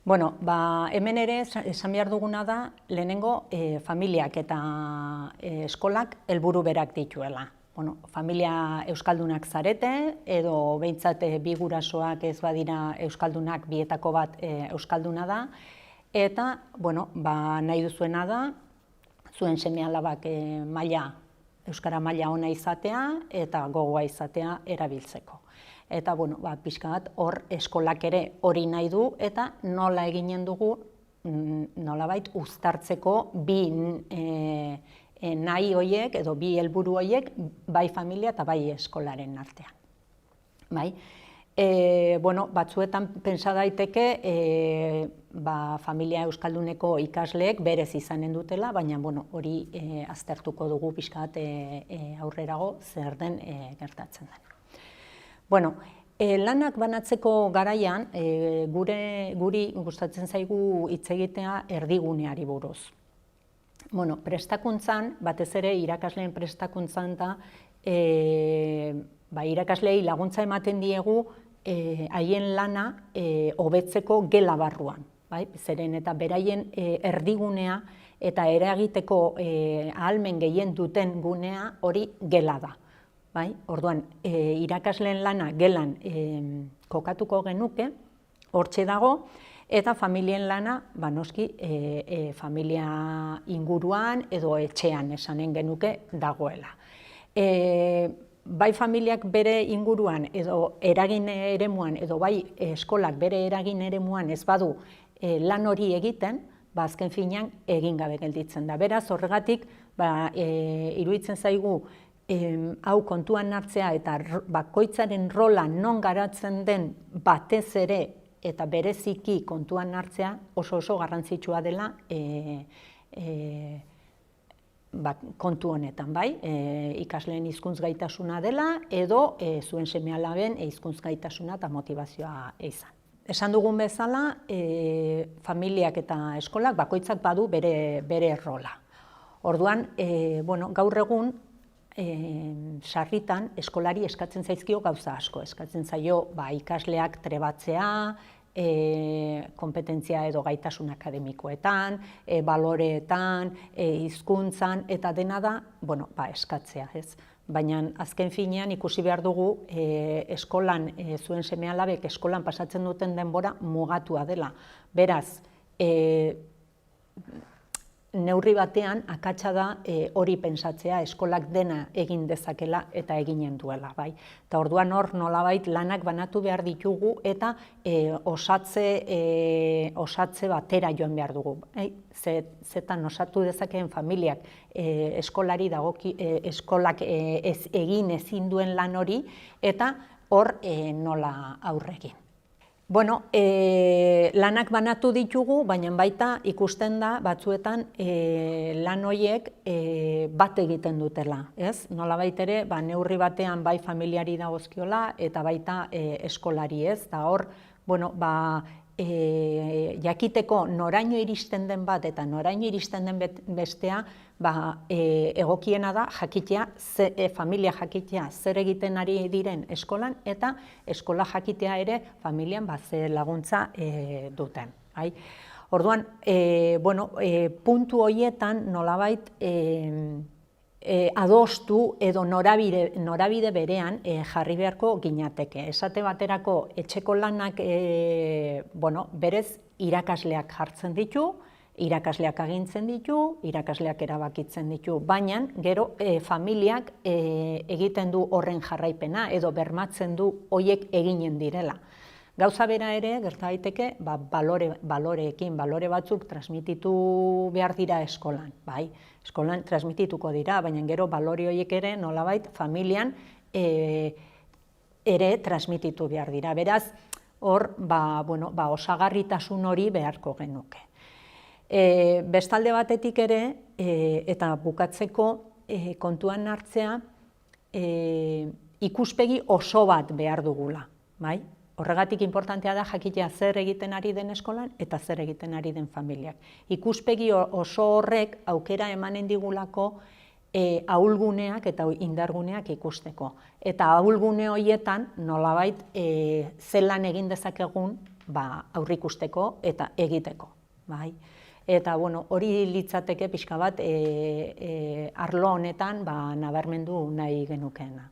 Bueno, hemen ere esan behar duguna da, lehenengo familiak eta eskolak helburu berak dituela. Bueno, familia euskaldunak zarete, edo behintzat bi gurasoak ez badira euskaldunak, bietako bat euskalduna da, eta bueno, nahi duzuena da, zuen seme-alabak euskara maila ona izatea eta gogoa izatea erabiltzeko. Eta bueno, pixka bat hor eskolak ere hori nahi du eta nola eginen dugu nolabait uztartzeko bi nahi horiek edo bi helburu horiek bai familia eta bai eskolaren artean. Bai? Bueno, batzuetan pentsa daiteke familia euskalduneko ikasleek berez izanen dutela, baina bueno, hori aztertuko dugu pixka bat aurrerago zer den gertatzen den. Bueno, lanak banatzeko garaian guri gustatzen zaigu hitz egitea erdiguneari buruz. Bueno, prestakuntzan, batez ere irakasleen prestakuntzan da, irakasleei laguntza ematen diegu haien lana hobetzeko gela barruan. Zeren eta beraien erdigunea eta eragiteko ahalmen gehien duten gunea hori gela da. Orduan, irakasleen lana gelan kokatuko genuke, hortxe dago, eta familien lana, noski, familia inguruan edo etxean esanen genuke dagoela. Bai familiak bere inguruan edo eragin eremuan edo bai eskolak bere eragin eremuan ez badu lan hori egiten, azken finean egin gabe gelditzen da. Beraz, horregatik, iruditzen zaigu hau kontuan hartzea eta bakoitzaren rola non garatzen den batez ere eta bereziki kontuan hartzea oso garrantzitsua dela kontu honetan, ikasleen hizkuntz gaitasuna dela edo zuen seme-alaben hizkuntz gaitasuna eta motivazioa izan. Esan dugun bezala, familiak eta eskolak bakoitzak badu bere rola. Orduan, gaur egun, sarritan eskolari eskatzen zaizkio gauza asko, eskatzen zaio ikasleak trebatzea, konpetentzia edo gaitasun akademikoetan, baloreetan, hizkuntzan, eta dena da, eskatzea, ez? Baina azken finean ikusi behar dugu eskolan, zuen seme-alabek eskolan pasatzen duten denbora mugatua dela. Beraz, neurri batean akatsa da hori pentsatzea eskolak dena egin dezakela eta eginen duela. Eta orduan hor nolabait lanak banatu behar ditugu eta osatze batera joan behar dugu. Zetan osatu dezakeen familiak eskolak egin ezin duen lan hori eta hor nola aurre egin. Bueno, lanak banatu ditugu, baina baita ikusten da batzuetan lan horiek bat egiten dutela. Nolabait ere, neurri batean bai familiari dagozkiola eta baita eskolari, ez? Eta hor, jakiteko noraino iristen den bat eta noraino iristen den bestea, egokiena da jakitea, familia jakitea zer egiten ari diren eskolan eta eskola jakitea ere familian ze laguntza duten. Orduan, puntu horietan nolabait adostu edo norabide berean jarri beharko ginateke. Esate baterako etxeko lanak berez irakasleak jartzen ditu, irakasleak agintzen ditu, irakasleak erabakitzen ditu, baina gero familiak egiten du horren jarraipena edo bermatzen du horiek eginen direla. Gauza bera ere, gerta daiteke, baloreekin, balore batzuk transmititu behar dira eskolan. Eskolan transmitituko dira, baina gero balore horiek ere nolabait familian ere transmititu behar dira. Beraz, hor osagarritasun hori beharko genuke. Bestalde batetik ere, eta bukatzeko kontuan hartzea, ikuspegi oso bat behar dugula. Horregatik importantea da jakitea zer egiten ari den eskolan eta zer egiten ari den familiak. Ikuspegi oso horrek aukera emanen digulako ahulguneak eta indarguneak ikusteko. Eta ahulgune horietan nolabait zelan egin dezakegun aurrikusteko eta egiteko. Bai. Eta hori litzateke pixka bat arlo honetan nabarmendu nahi genukeena.